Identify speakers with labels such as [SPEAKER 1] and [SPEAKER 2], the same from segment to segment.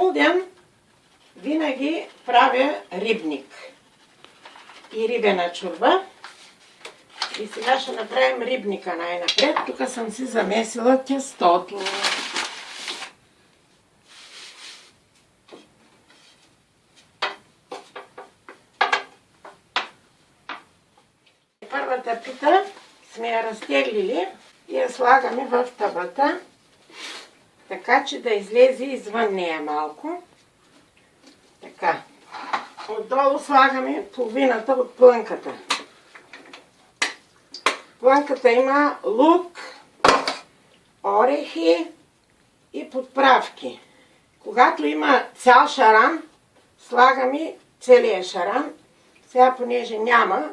[SPEAKER 1] Никулден винаги правя рибник и рибена чорба. И сега ще направим рибника най-напред. Тук съм си замесила тестото. Първата пита сме я разтеглили и я слагаме в табата, така че да излезе извън нея малко. Така. Отдолу слагаме половината от плънката. Плънката има лук, орехи и подправки. Когато има цял шаран, слагаме целия шаран. Сега, понеже няма,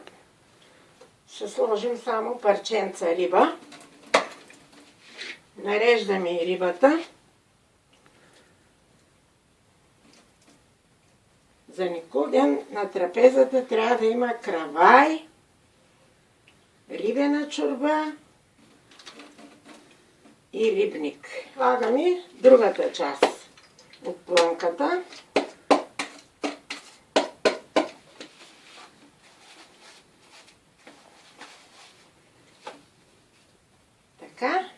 [SPEAKER 1] ще сложим само парченца риба. Нареждаме и рибата. За Никулден на трапезата трябва да има кравай, рибена чорба и рибник. Слагаме другата част от плънката. Така.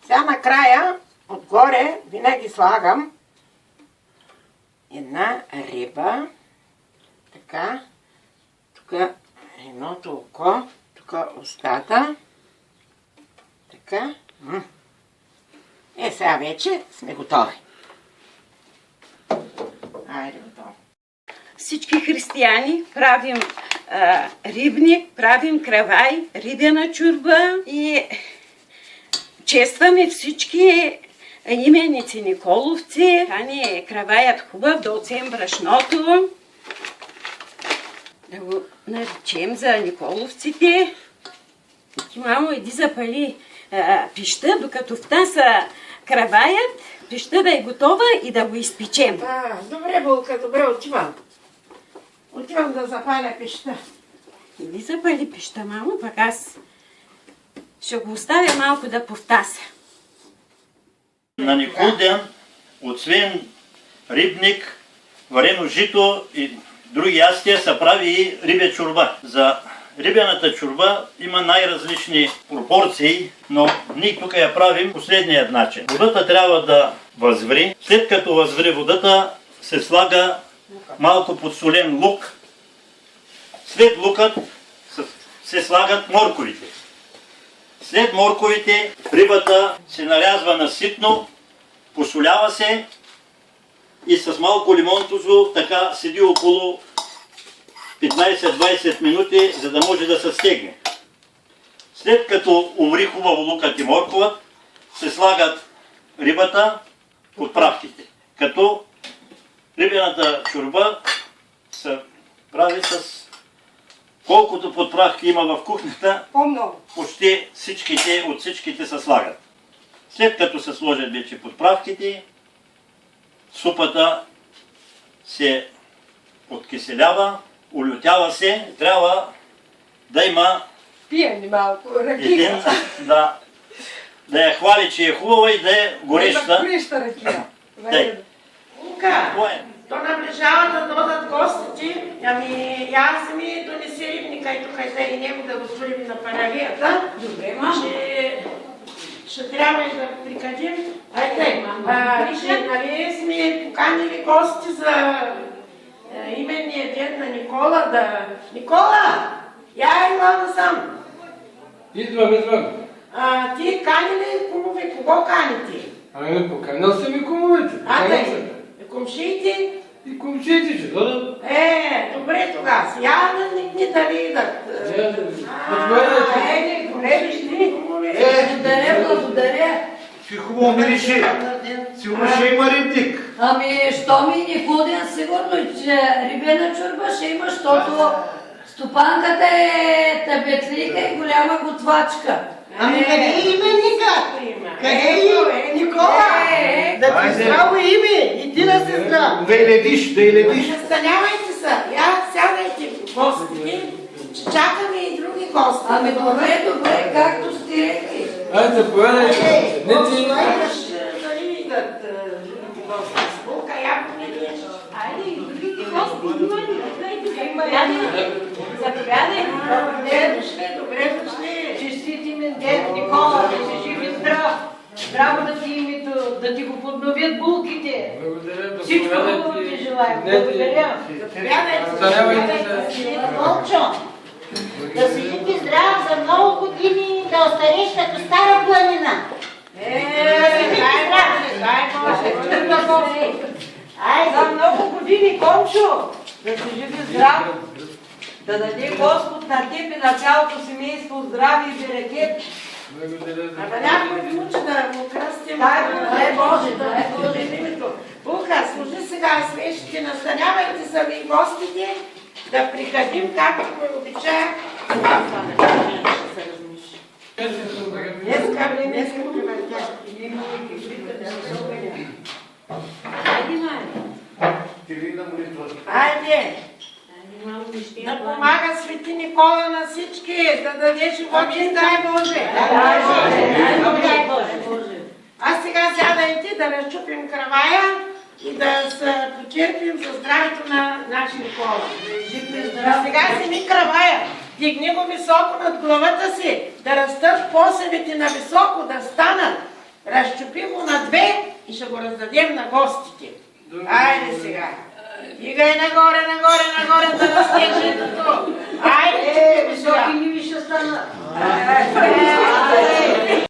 [SPEAKER 1] Сега накрая, отгоре, винаги слагам една риба. Така. Тук едното око, тук устата. Така. Сега вече сме готови. Айде, готово.
[SPEAKER 2] Всички християни правим рибник, правим кравай, рибена чорба и честваме всички именици Николовци. Кани краваят хубав, да отсеем брашното, да го наречем за Николовците. Мамо, иди запали пища, докато втаса краваят, пища да е готова и да го изпечем.
[SPEAKER 1] Добре, Булка, добре, отивам. Отивам да запаля пища.
[SPEAKER 2] Иди запали пища, мамо, пък аз ще го оставя малко да повтася.
[SPEAKER 3] На Никулден, освен рибник, варено жито и други ястия, се прави и рибя чорба. За рибената чорба има най-различни пропорции, но ние тук я правим последният начин. Водата трябва да възври. След като възври водата, се слага малко подсолен лук. След лукът се слагат морковите. След морковите рибата се нарязва на ситно, посолява се и с малко лимон тузо така седи около 15-20 минути, за да може да се стегне. След като умри хубаво лукът и морковът, се слагат рибата, подправките. Като рибената чорба се прави с колкото подправки има в кухнята, почти от всичките се слагат. След като се сложат вече подправките, супата се откиселява, улютява се, трябва да има
[SPEAKER 1] Пием малко ракия.
[SPEAKER 3] Да я хвали, че е хубава и да е гореща.
[SPEAKER 1] Гореща ракия.
[SPEAKER 3] Лука,
[SPEAKER 1] то наближава да дойдат гостите, я си ми донеси рибника и тук и него да го сторим на паралията.
[SPEAKER 2] Добре, мамо.
[SPEAKER 1] Ще трябва и да прикадим. Айде, нали сме поканили гости за именния ден на Никола. Никола, я има насам.
[SPEAKER 4] Идвам.
[SPEAKER 1] Ти кани ли кумови? Кого кани ти?
[SPEAKER 4] Поканил съм и кумовете.
[SPEAKER 1] Комшиите?
[SPEAKER 4] И кумшиите ще дойдат.
[SPEAKER 1] Добре тогава. Я ни дали идат. Добре, вижте, кумови.
[SPEAKER 5] Благодаря.
[SPEAKER 4] Си хубаво мирише. Сигурно ще има рибник.
[SPEAKER 5] Що ми Никулден, сигурно, че рибена чорба ще има, защото стопанката е табетлика и голяма готвачка.
[SPEAKER 1] Къде е именника? Къде е Никола? Да ти здраво име и ти да се здрав.
[SPEAKER 4] Да и ледиш.
[SPEAKER 1] Настанявайте се. Я сядайте гостите, че чакаме и други гости.
[SPEAKER 5] Добре, както сте рекли.
[SPEAKER 6] Айде, заповядайте. Седнете.
[SPEAKER 1] Дали идат другите гости с булка, ябълки.
[SPEAKER 2] Айде, и другите гости има ли? Заповядай.
[SPEAKER 1] Добре дошли, добре дошли.
[SPEAKER 5] Честити ми дед Никола, да си жив и здрав. Здраво да ти името, да ти го подновят булките.
[SPEAKER 6] Благодаря,
[SPEAKER 5] Всичко хубаво ти желаем. Благодаря.
[SPEAKER 7] Вълчо, да си жив и здрав за много години, да остариш като стара планина.
[SPEAKER 5] За много години, Комчо, да си жив и здрав. Да даде Господ на теб и на цялото семейство здраве и берекет.
[SPEAKER 1] Абе някой ви учи да му кръстим.
[SPEAKER 5] Дай Боже, дай Боже.
[SPEAKER 1] Булка, служи сега свещите, настанявайте са ви гостите, да прикадим както го обича. Днеска превъртя. Айде! Да помага Свети Никола на всички, да даде живот и дай Боже! А сега сядайте да разчупим кравая и да се почерпим за здравето на нашия Никола. А сега сними кравая, дигни го високо над главата си, да растат посевите на високо, да станат. Разчупи го на две и ще го раздадем на гостите. Айде сега. Дигай нагоре, нагоре, нагоре, да расте житото.